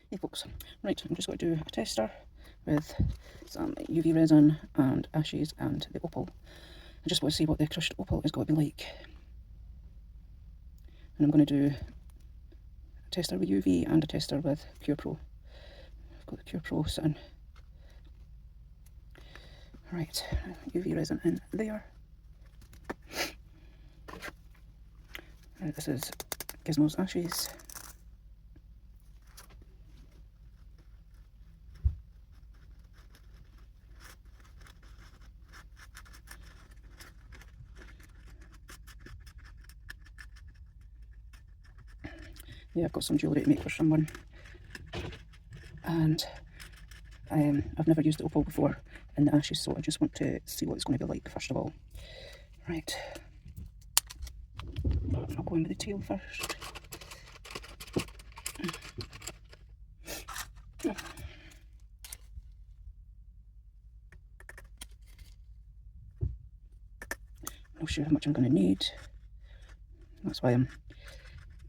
Hey folks, right, I'm just going to do a tester with some UV resin and ashes and the opal. I just want to see what the crushed opal is going to be like. And I'm going to do a tester with UV and a tester with Pure Pro. I've got the Pure Pro sitting. Right, UV resin in there. And this is Gizmo's ashes. Yeah, I've got some jewellery to make for someone. And I've never used the opal before in the ashes, so I just want to see what it's going to be like first of all. Right, I'll go in with the tail first. Not sure how much I'm going to need. That's why I'm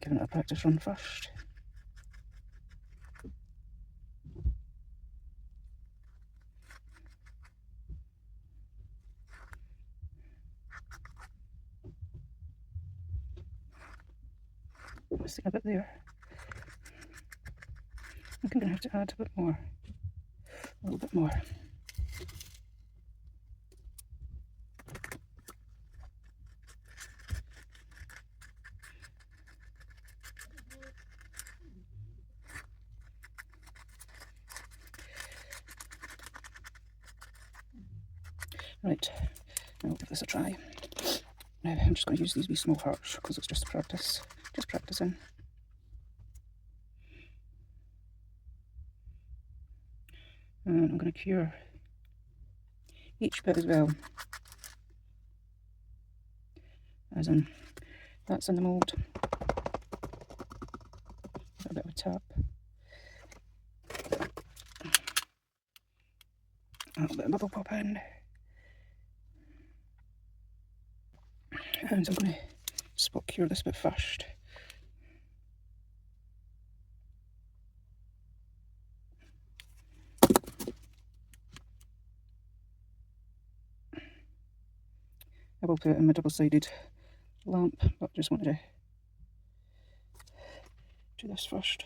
giving it a practice run first. Missing a bit there. I think I'm going to have to add a bit more. A little bit more. Right, now I'll give this a try. Now I'm just going to use these wee small hearts because it's just practice. Just practicing. And I'm going to cure each bit as well. As in, that's in the mould. A bit of a tap. A little bit of bubble pop in. And I'm going to spot cure this bit first. I will put it in my double-sided lamp, but just wanted to do this first.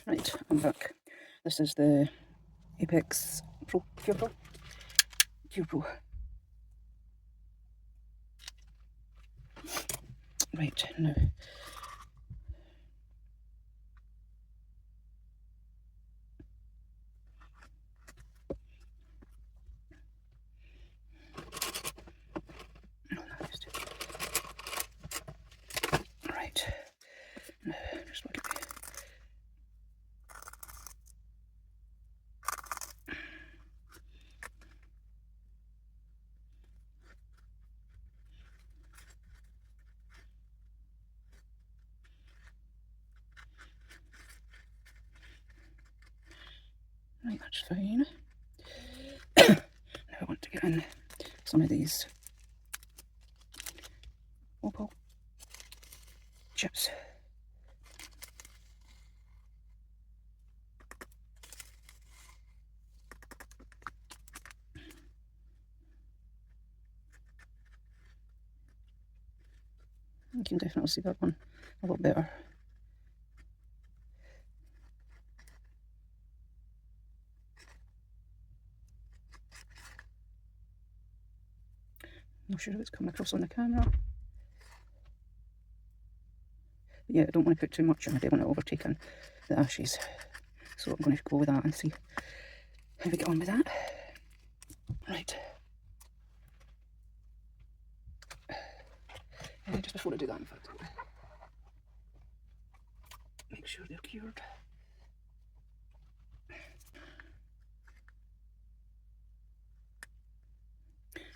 Right, I'm back. This is the Apex Pro, Pure Pro. Pure Pro. Right, now. Right, now, just look at me. Right, that's fine. Now I want to get in some of these opal chips. You can definitely see that one a lot better. not sure if it's coming across on the camera. But yeah, I don't want to put too much on. I don't want it overtaking the ashes. So I'm going to go with that and see how we get on with that. Right. Just before I do that, in fact, make sure they're cured.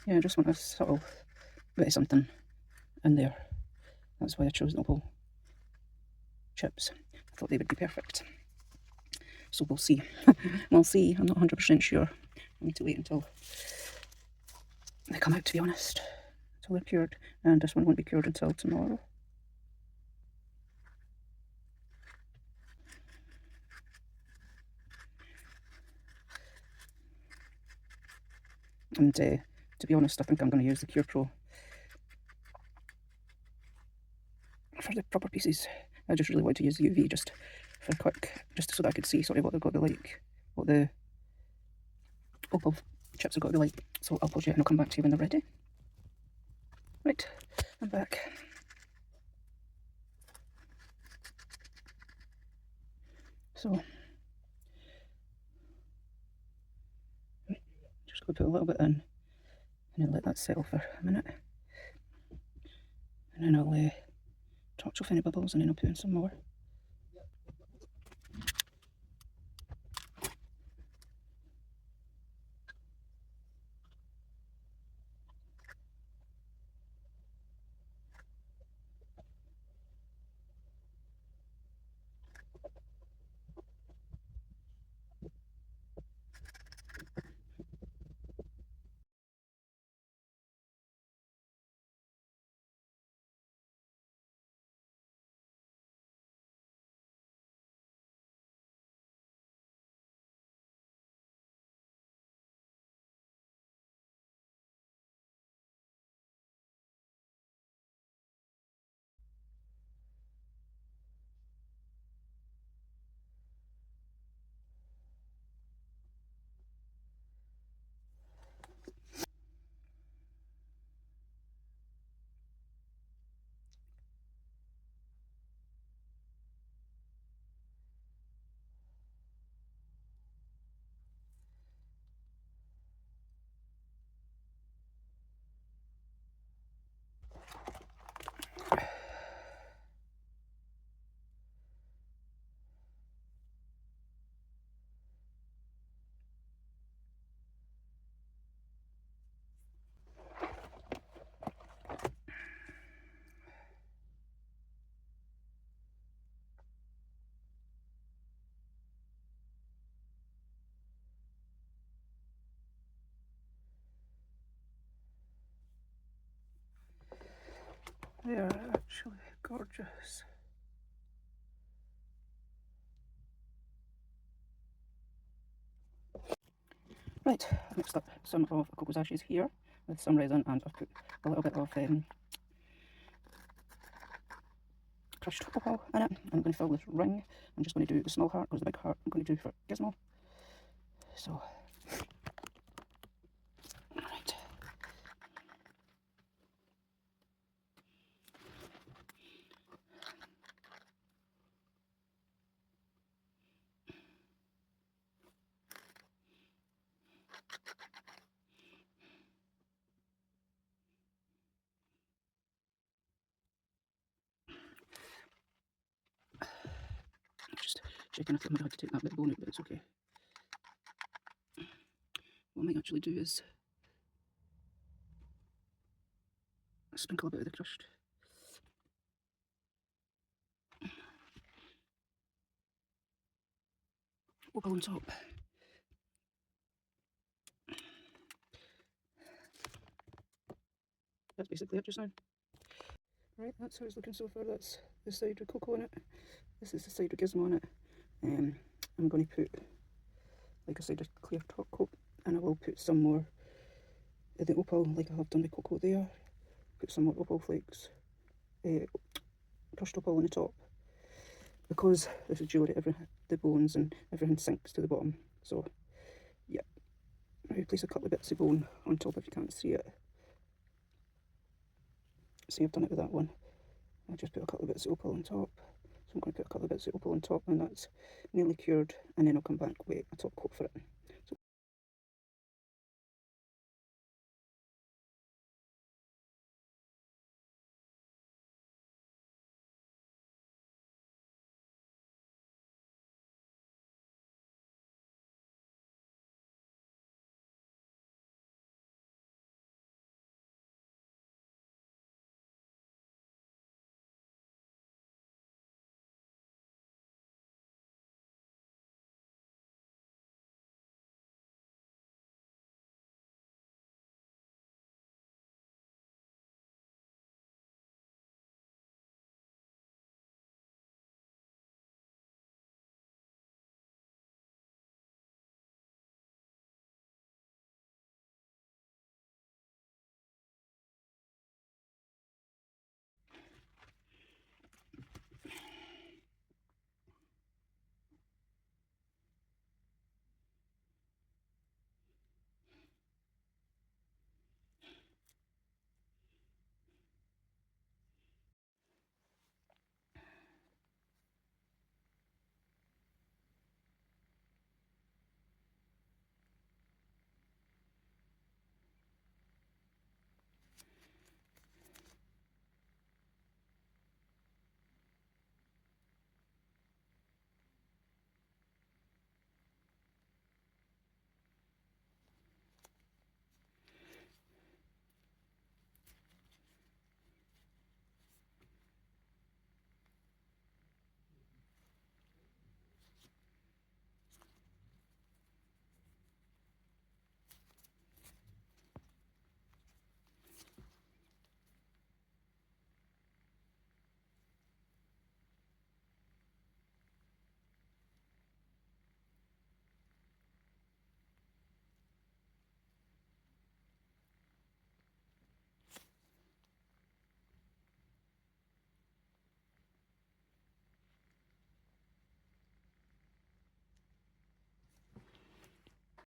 Yeah, I just want a subtle bit of something in there. That's why I chose the opal chips. I thought they would be perfect. So we'll see. We'll see. I'm not 100% sure. I need to wait until they come out, to be honest. Until they're cured. And this one won't be cured until tomorrow. And to be honest, I think I'm going to use the Cure Pro for the proper pieces. I just really want to use the UV just for quick, just so that I could see sort of what they've got to be like, what the opal chips have got to be like. So I'll pause it and I'll come back to you when they're ready. Right, I'm back. So just going to put a little bit in and then let that settle for a minute. And then I'll touch off any bubbles and then I'll put in some more. They are actually gorgeous. Right, I've mixed up some of Coco's ashes here with some resin and I've put a little bit of crushed opal in it. I'm going to fill this ring. I'm just going to do the small heart because the big heart I'm going to do for Gizmo. So, right. Just shaking. I feel like I had to take that bit of bone out, but it's okay. What I might actually do is sprinkle a bit of the crushed opal on top. That's basically it just now. Right, that's how it's looking so far. That's the side with Coco on it. This is the side with Gizmo on it. I'm going to put like a side of clear top coat, and I will put some more of the opal like I have done with Coco there. Put some more opal flakes, crushed opal on the top, because this is jewellery, the bones and everything sinks to the bottom. So yeah, I place a couple of bits of bone on top if you can't see it. see I've done it with that one. I'll just put a couple of bits of opal on top. So I'm going to put a couple of bits of opal on top, and that's nearly cured, and then I'll come back with a top coat for it.